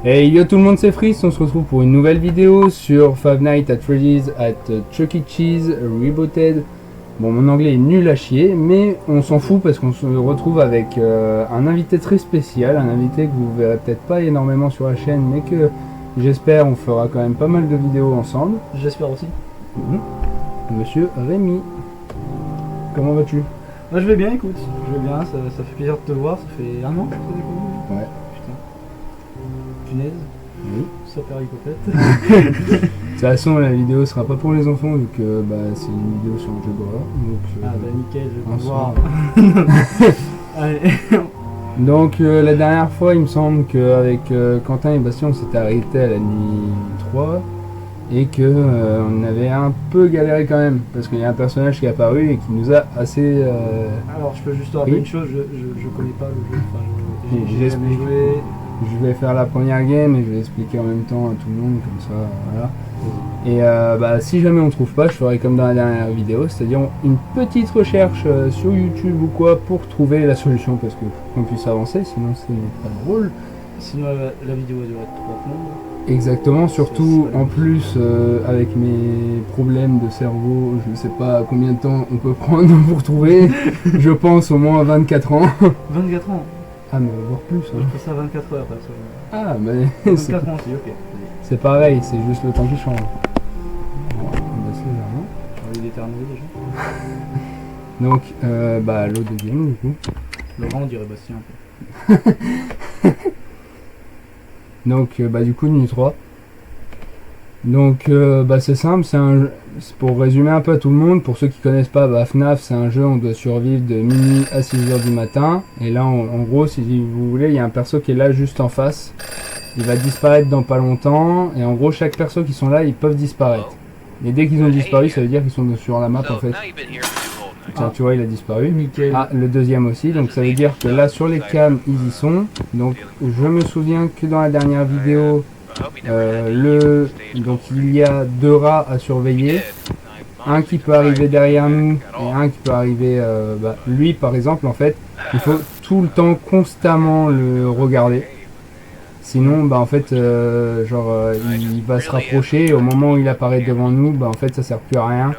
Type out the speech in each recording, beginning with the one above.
Hey yo tout le monde, c'est Freeze, on se retrouve pour une nouvelle vidéo sur Five Nights at Freddy's at Chuck E. Cheese Rebooted. Bon, mon anglais est nul à chier, mais on s'en fout parce qu'on se retrouve avec un invité très spécial, un invité que vous verrez peut-être pas énormément sur la chaîne, mais que j'espère on fera quand même pas mal de vidéos ensemble. J'espère aussi. Monsieur Rémi, comment vas-tu? Moi je vais bien, écoute, je vais bien, ça fait plaisir de te voir, ça fait un an que je t'ai découvert. Ouais. Putain. Punaise. Oui. Super hypothète. De toute façon, la vidéo sera pas pour les enfants vu que bah, c'est une vidéo sur un jeu d'horreur. Ah bah nickel, je vais ensemble. pouvoir. Allez. Donc la dernière fois, il me semble qu'avec Quentin et Bastien, on s'était arrêté à la nuit 3 et que on avait un peu galéré quand même parce qu'il y a un personnage qui est apparu et qui nous a assez. Alors je peux juste te rappeler oui. une chose, je connais pas le jeu, Oui, j'ai jamais joué. Je vais faire la première game et je vais expliquer en même temps à tout le monde comme ça, voilà. Et bah, si jamais on trouve pas, je ferai comme dans la dernière vidéo, c'est-à-dire une petite recherche sur YouTube ou quoi pour trouver la solution parce que pour qu'on puisse avancer, sinon ce n'est pas drôle. Sinon la vidéo a duré 3 secondes. Exactement, surtout en plus avec mes problèmes de cerveau, je ne sais pas combien de temps on peut prendre pour trouver, je pense au moins 24 ans. 24 ans. Ah mais voire plus. Je fais ça 24 heures après ça. Ah mais 24 ans aussi, ok. c'est pareil, c'est juste le temps qui change. Bon, bah, c'est vraiment. J'ai envie d'éternuer déjà. Donc bah l'eau de game du coup. Laurent on dirait Bastien un peu. Donc bah du coup nuit 3. Donc bah c'est simple, c'est pour résumer un peu à tout le monde, pour ceux qui connaissent pas, bah, FNAF c'est un jeu où on doit survivre de minuit à 6h du matin. Et là en gros si vous voulez, il y a un perso qui est là juste en face. Il va disparaître dans pas longtemps. Et en gros chaque perso qui sont là, ils peuvent disparaître. Et dès qu'ils ont disparu, ça veut dire qu'ils sont sur la map en fait. Tiens, tu vois, il a disparu. Nickel. Ah, le deuxième aussi, donc ça veut dire que là sur les cams ils y sont. Donc je me souviens que dans la dernière vidéo, donc il y a 2 rats à surveiller, un qui peut arriver derrière nous et un qui peut arriver, bah, lui par exemple en fait, il faut tout le temps constamment le regarder. Sinon, bah en fait, il va se rapprocher et au moment où il apparaît devant nous, bah en fait ça sert plus à rien.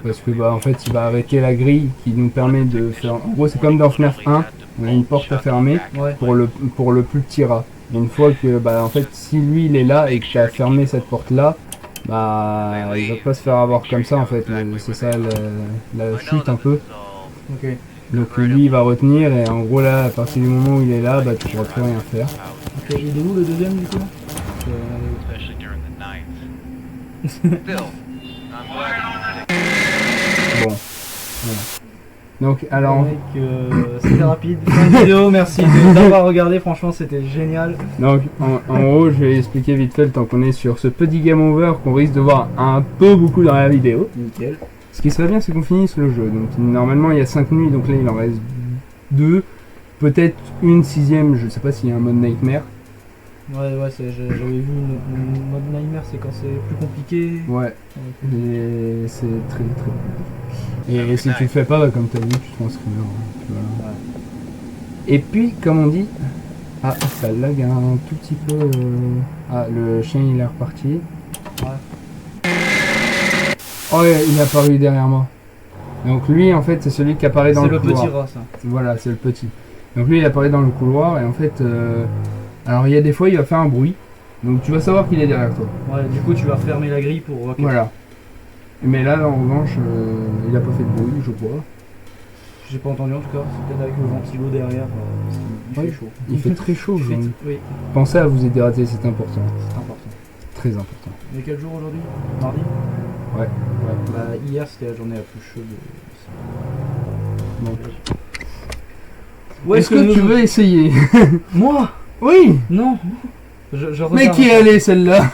Parce que bah en fait il va arrêter la grille qui nous permet de faire... En gros c'est comme dans FNAF 1, on a une porte à fermer pour le plus petit rat. Et une fois que bah en fait si lui il est là et que tu as fermé cette porte là, bah il va pas se faire avoir comme ça en fait. C'est ça la chute un peu. Ok. Donc lui il va retenir et en gros là à partir du moment où il est là, bah tu pourras plus rien faire. Ok, il est où le deuxième du coup? Bon, voilà. Donc alors... Mec, c'était rapide, fin de vidéo, merci d'avoir regardé, franchement c'était génial. Donc en gros je vais expliquer vite fait tant qu'on est sur ce petit game over qu'on risque de voir un peu beaucoup dans la vidéo. Nickel. Ce qui serait bien c'est qu'on finisse le jeu. Donc normalement il y a 5 nuits, donc là il en reste 2. Peut-être une 6ème, je sais pas s'il y a un mode Nightmare. Ouais, j'avais vu une mode Nightmare, c'est quand c'est plus compliqué. Ouais, et c'est très compliqué. Et si tu le fais pas, bah, comme tu as vu, tu te transcrives. Voilà. Ouais. Et puis, comme on dit, ah, ça lag un tout petit peu. Ah, le chien il est reparti. Ouais. Oh, il est apparu derrière moi. Donc lui, en fait, c'est celui qui apparaît dans le couloir. C'est le petit rat, ça. Voilà, c'est le petit. Donc lui, il apparaît dans le couloir et en fait, alors il y a des fois, il va faire un bruit. Donc tu vas savoir qu'il est derrière toi. Ouais, du coup, tu vas fermer la grille pour... Okay. Voilà. Mais là, en revanche, il a pas fait de bruit, je crois. J'ai pas entendu en tout cas, c'est peut-être avec le ventilo derrière, parce qu'il fait chaud. Il fait très chaud, Oui, Pensez à vous hydrater, c'est important. c'est important. Très important. On est quel jour aujourd'hui? Mardi? Ouais. Bah hier c'était la journée la plus chaude. Donc. Ouais, Est-ce que tu veux essayer? Moi? Oui. Non. Mais qui allait celle-là?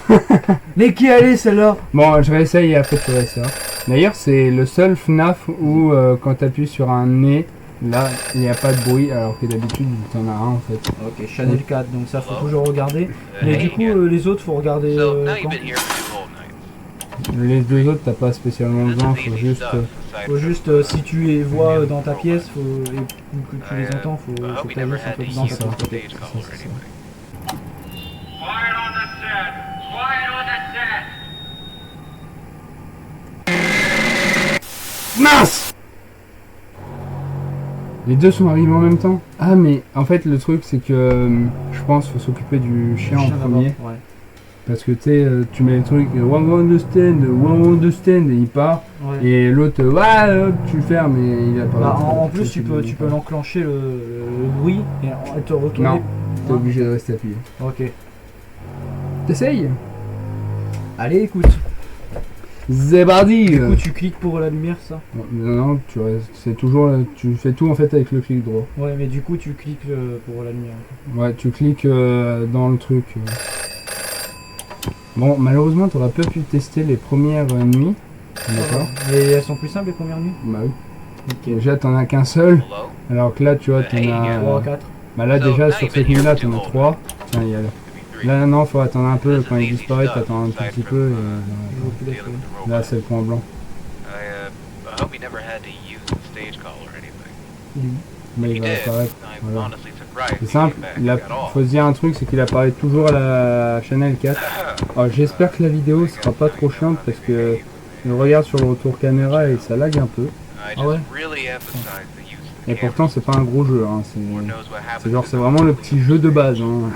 Mais qui allait celle-là? Bon, je réessaye et après tu verras ça. D'ailleurs, c'est le seul FNAF où quand tu appuies sur un nez, là, il n'y a pas de bruit, alors que d'habitude, tu en as un en fait. Ok, Channel 4, donc ça faut toujours regarder. Mais du coup, les autres, faut regarder quand? Les deux autres, t'as pas spécialement besoin, faut juste si tu les vois dans ta pièce, ou que tu les entends, faut que tu ailles un peu dans ta pièce. Mince! Les deux sont arrivés en même temps. Ah mais en fait le truc c'est que je pense qu'il faut s'occuper du chien en premier. Ouais. Parce que tu sais, tu mets les trucs one understand et il part. Ouais. Et l'autre tu fermes et il apparaît. Bah, en plus tu peux l'enclencher le bruit et te retourner. Non, t'es obligé de rester appuyé. Ok. T'essayes? Allez écoute. C'est parti! Du coup tu cliques pour la lumière ça? Non, tu restes, c'est toujours, tu fais tout en fait avec le clic droit. Ouais mais du coup tu cliques pour la lumière. Ouais, tu cliques dans le truc. Bon, malheureusement, t'aurais pas pu tester les premières nuits. D'accord? Mais elles sont plus simples les premières nuits? Bah oui. Ok. Déjà, t'en as qu'un seul. Alors que là, tu vois, t'en 3, as. 4. Bah là, déjà, sur cette nuit-là, t'en as 3. Tiens, il y a là. Là, non, faut attendre un peu. Quand il disparaît, t'attends un tout petit peu. Et, là, c'est le point blanc. Mais il va apparaître. Voilà. C'est simple, faut se dire un truc, c'est qu'il apparaît toujours à la Channel 4. Alors j'espère que la vidéo sera pas trop chiante parce que je regarde sur le retour caméra et ça lag un peu. Ah ouais? Et pourtant c'est pas un gros jeu, hein. C'est genre c'est vraiment le petit jeu de base. Hein.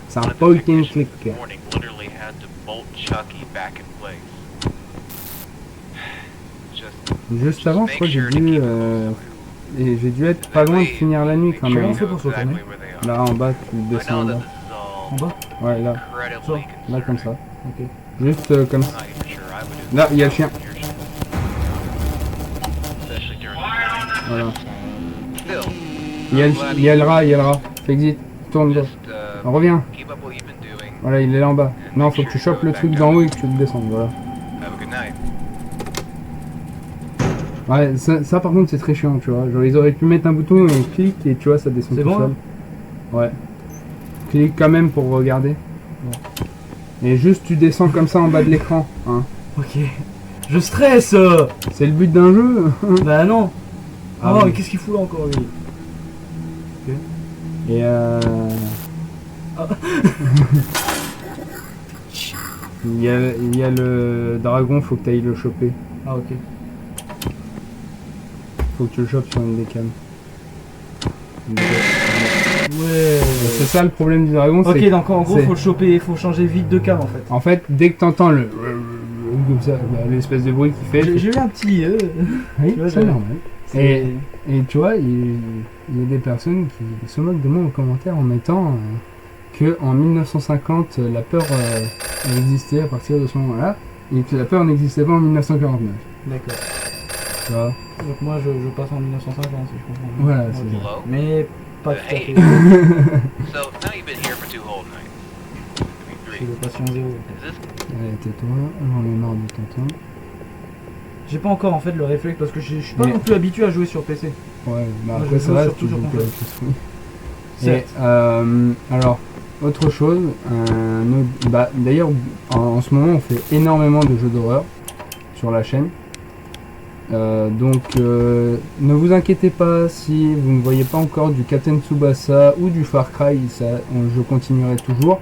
C'est un point and click. Juste avant, je crois que j'ai dû être pas loin de finir la nuit quand Comment même. on fait pour se retourner? Là en bas, tu descends en bas. En bas? Ouais, là. Ça? Là comme ça. Ok. Juste comme ça. Là, il y a le chien. Voilà. Il y a le rat. Fais exit. Tourne. Reviens. Voilà, il est là en bas. Non, faut que tu chopes le truc d'en haut et que tu le descendes. Voilà. Ouais, ça par contre c'est très chiant, tu vois. Genre ils auraient pu mettre un bouton et clic et tu vois ça descend tout seul. Ouais. Clique quand même pour regarder. Bon. Et juste tu descends comme ça en bas de l'écran. Hein. Ok. Je stresse. C'est le but d'un jeu. Bah non. Ah oh oui. mais qu'est-ce qu'il fout là encore lui? Ok. Et il y a le dragon, faut que tu ailles le choper. Ah ok. Faut que tu le chopes sur une des cams. Ouais. C'est ça le problème du dragon. Ok, donc en gros, faut le choper, faut changer vite de cam en fait. En fait, dès que t'entends le comme ça, l'espèce de bruit qu'il fait. J'ai eu un petit. Oui, c'est normal. Et tu vois, il y a des personnes qui se moquent de moi en commentaire en mettant que en 1950 la peur existait à partir de ce moment-là et que la peur n'existait pas en 1949. D'accord. Tu vois. Donc moi je passe en 1950 si je comprends. Voilà, c'est ça. Mais pas tout à fait. C'est le patient zéro. Allez, tais-toi, j'en ai marre de t'entendre. J'ai pas encore en fait le réflexe parce que je suis pas non plus habitué à jouer sur PC. Ouais, bah moi, après ça va, tu toujours joues avec les Certes. Et alors, autre chose, bah, d'ailleurs en ce moment on fait énormément de jeux d'horreur sur la chaîne. Donc ne vous inquiétez pas si vous ne voyez pas encore du Captain Tsubasa ou du Far Cry, je continuerai toujours.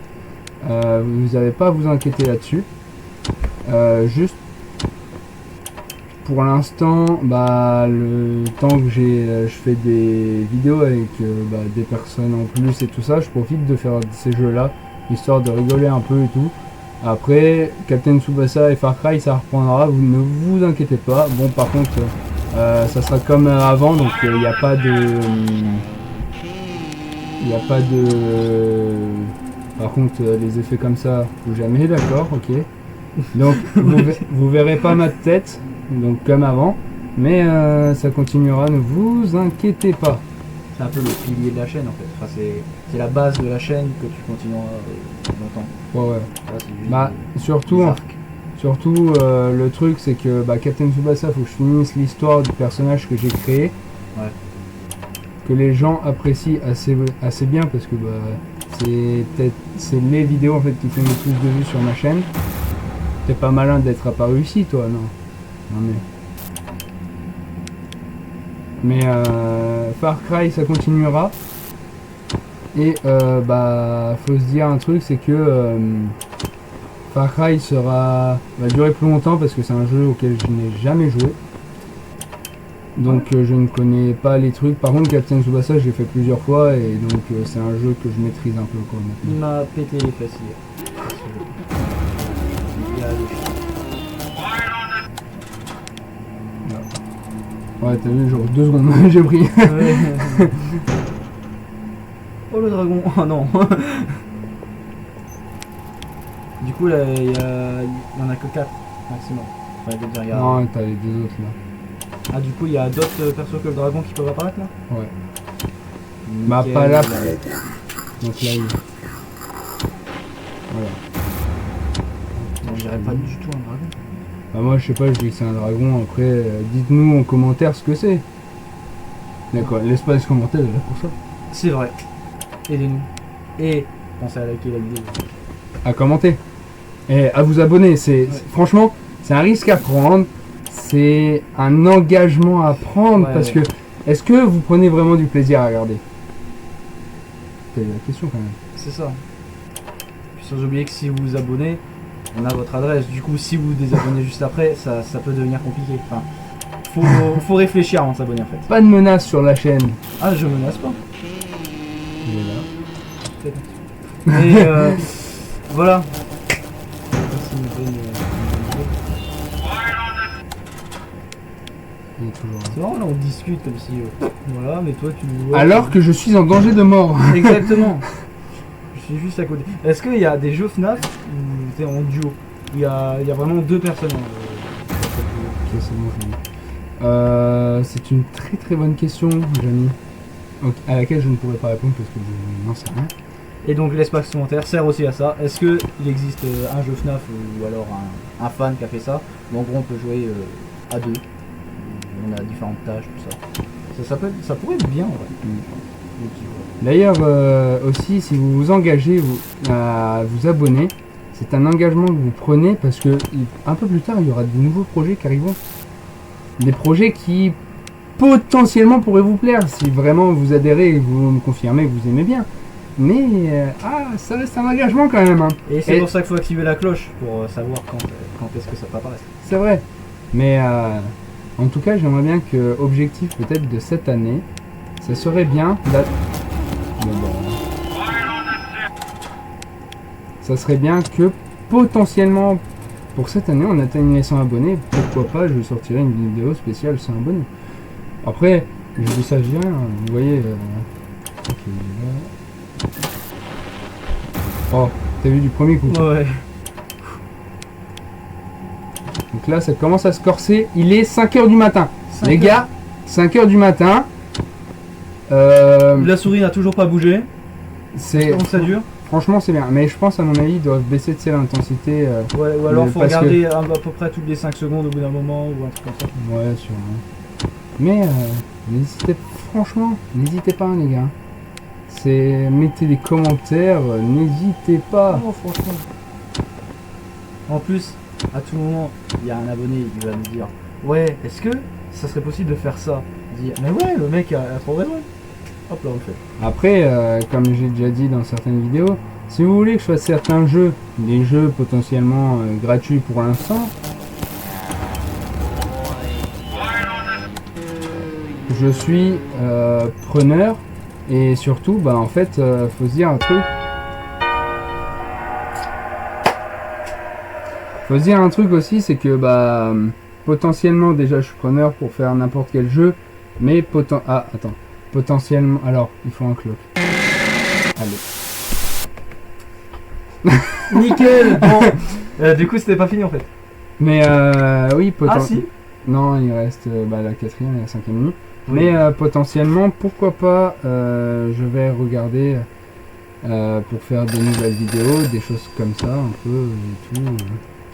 Vous n'avez pas à vous inquiéter là-dessus. Juste pour l'instant, bah, le temps que je fais des vidéos avec des personnes en plus et tout ça, je profite de faire ces jeux-là, histoire de rigoler un peu et tout. Après, Captain Tsubasa et Far Cry, ça reprendra, vous ne vous inquiétez pas. Bon, par contre, ça sera comme avant, donc il n'y a pas de... Par contre, les effets comme ça, ou jamais, d'accord, ok. Donc, vous verrez pas ma tête, donc comme avant, mais ça continuera, ne vous inquiétez pas. C'est un peu le pilier de la chaîne en fait. Enfin, c'est la base de la chaîne que tu continueras longtemps. Ouais. Là, Bah, surtout, le truc, c'est que Captain Tsubasa, faut que je finisse l'histoire du personnage que j'ai créé. Ouais. Que les gens apprécient assez bien parce que c'est les vidéos en fait qui font le plus de vues sur ma chaîne. T'es pas malin d'être apparu ici, toi, non mais Far Cry ça continuera et faut se dire un truc, c'est que Far Cry va durer plus longtemps parce que c'est un jeu auquel je n'ai jamais joué Donc je ne connais pas les trucs. Par contre, Captain Tsubasa, j'ai fait plusieurs fois et donc c'est un jeu que je maîtrise un peu quoi. Il Maintenant. m'a pété les fesses hier. Il a des chiens. Ouais, t'as vu, genre 2 secondes, j'ai pris. Ouais. Oh le dragon, oh non. Du coup là il y en a que 4 maximum. Enfin, je veux dire, il y a... Non, t'as les 2 autres là. Ah du coup il y a d'autres persos que le dragon qui peuvent apparaître là. Ouais. Bah Nickel. pas là. Donc là, il... Voilà. On dirait pas du tout un dragon. Bah moi je sais pas, je dis que c'est un dragon, après dites-nous en commentaire ce que c'est. D'accord, l'espace commentaire est là pour ça. C'est vrai. Aidez-nous. Et pensez à liker la vidéo. À commenter. Et à vous abonner, franchement, c'est un risque à prendre, c'est un engagement à prendre, Ouais, parce ouais. que, est-ce que vous prenez vraiment du plaisir à regarder? C'est la question quand même. C'est ça. Puis sans oublier que si vous vous abonnez, on a votre adresse. Du coup, si vous vous désabonnez juste après, ça peut devenir compliqué. Enfin, faut réfléchir avant de s'abonner en fait. Pas de menace sur la chaîne. Ah, je menace pas. Il est là. Et voilà. Il est toujours là. C'est marrant, là on discute comme si. Voilà, mais toi tu nous vois. Alors que je suis en danger de mort. Exactement. Je suis juste à côté. Est-ce qu'il y a des jeux FNAF où t'es en duo? Il y a vraiment 2 personnes. Ok, c'est bon, Jamy. C'est une très très bonne question, Jamy. À laquelle je ne pourrais pas répondre parce que je n'en sais rien. Et donc l'espace commentaire sert aussi à ça. Est-ce qu'il existe un jeu FNAF ou alors un fan qui a fait ça? Bon, en gros on peut jouer à 2. On a différentes tâches, tout ça. Ça pourrait être bien en vrai. D'ailleurs, aussi, si vous vous engagez à vous abonner, c'est un engagement que vous prenez parce que un peu plus tard, il y aura de nouveaux projets qui arriveront. Des projets qui potentiellement pourraient vous plaire si vraiment vous adhérez et que vous me confirmez que vous aimez bien. Mais ça reste un engagement quand même. Hein. Et c'est pour ça qu'il faut activer la cloche pour savoir quand est-ce que ça peut apparaître. C'est vrai. Mais en tout cas, j'aimerais bien que objectif peut-être de cette année, ça serait bien ça serait bien que potentiellement pour cette année on atteigne les 100 abonnés. Pourquoi pas, je sortirai une vidéo spéciale 100 abonnés. Après, je dis ça, je dis rien. Vous voyez. Ok, là. Oh, t'as vu du premier coup. Ouais. Donc là, ça commence à se corser. Il est 5h du matin. 5 Les heures. gars, 5h du matin. La souris n'a toujours pas bougé. C'est Donc ça dure. franchement c'est bien, mais je pense à mon avis ils doivent baisser de l'intensité. Ouais, ou alors faut parce regarder à peu près toutes les 5 secondes au bout d'un moment ou un truc comme ça. Ouais, sûrement. Mais franchement, n'hésitez pas les gars. Mettez des commentaires, n'hésitez pas. Non, franchement. En plus, à tout moment, il y a un abonné qui va nous dire ouais, est-ce que ça serait possible de faire ça? Dire mais ouais, le mec a trop raison. Hop là, on le fait. Après, comme j'ai déjà dit dans certaines vidéos, si vous voulez que je fasse certains jeux, des jeux potentiellement gratuits pour l'instant, je suis preneur. Et surtout, bah en fait, faut se dire un truc. Faut se dire un truc aussi, c'est que bah potentiellement déjà je suis preneur pour faire n'importe quel jeu, mais potentiellement. Alors, il faut un clock. Allez. Nickel. Bon, du coup, c'était pas fini en fait. Mais oui, Ah si. Non, il reste la 4e et la 5e minute. Mais potentiellement, pourquoi pas, je vais regarder pour faire de nouvelles vidéos, des choses comme ça, un peu et tout,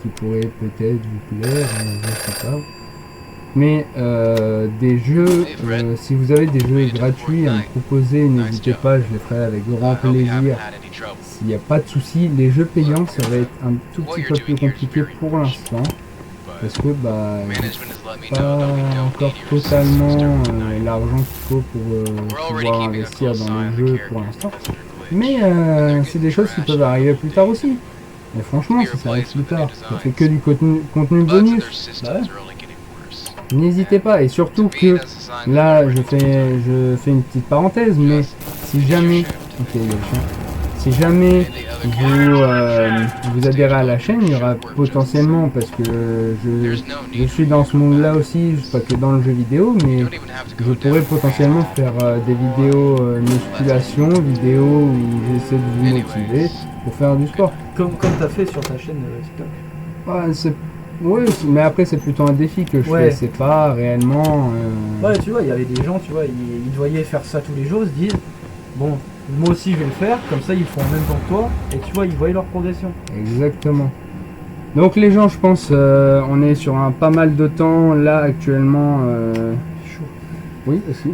qui pourraient peut-être vous plaire, je sais pas. Mais des jeux, si vous avez des jeux gratuits à me proposer, n'hésitez pas, je les ferai avec grand plaisir. S'il n'y a pas de souci, les jeux payants, ça va être un tout petit peu plus compliqué pour l'instant. Parce que j'ai pas encore totalement l'argent qu'il faut pour pouvoir investir dans les jeux pour l'instant. Mais c'est des choses qui peuvent arriver plus tard aussi. Et franchement, si ça arrive plus tard, ça fait que du contenu bonus. Bah ouais. n'hésitez pas. Et surtout que là, je fais une petite parenthèse, mais si jamais, ok, il y a le chien. Si jamais vous adhérez à la chaîne, il y aura potentiellement, parce que je suis dans ce monde-là aussi, pas que dans le jeu vidéo, mais je pourrais potentiellement faire des vidéos musculation, vidéos où j'essaie de vous motiver pour faire du sport. Comme tu as fait sur ta chaîne TikTok. Oui, mais après c'est plutôt un défi que je fais, c'est pas réellement... Ouais, tu vois, il y avait des gens, tu vois, ils voyaient faire ça tous les jours, ils se disent, bon, moi aussi je vais le faire, comme ça ils font en même temps que toi, et tu vois, ils voyaient leur progression. Exactement. Donc les gens, je pense, on est sur un pas mal de temps, là actuellement... Chaud. Oui, aussi.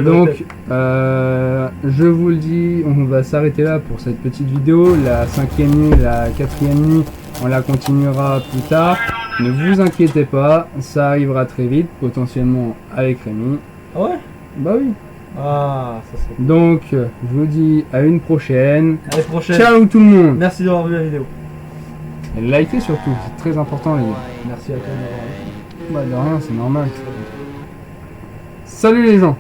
Donc, je vous le dis, on va s'arrêter là pour cette petite vidéo. La 5e nuit, la 4e nuit, on la continuera plus tard. Ne vous inquiétez pas, ça arrivera très vite, potentiellement avec Rémi. Ah ouais? Bah oui. Ah, ça c'est... Donc, je vous dis à une prochaine. À la prochaine. Ciao tout le monde. Merci d'avoir vu la vidéo. Et likez surtout, c'est très important les gars. Merci à toi d'avoir vu. Bah de rien, c'est normal. Salut les gens.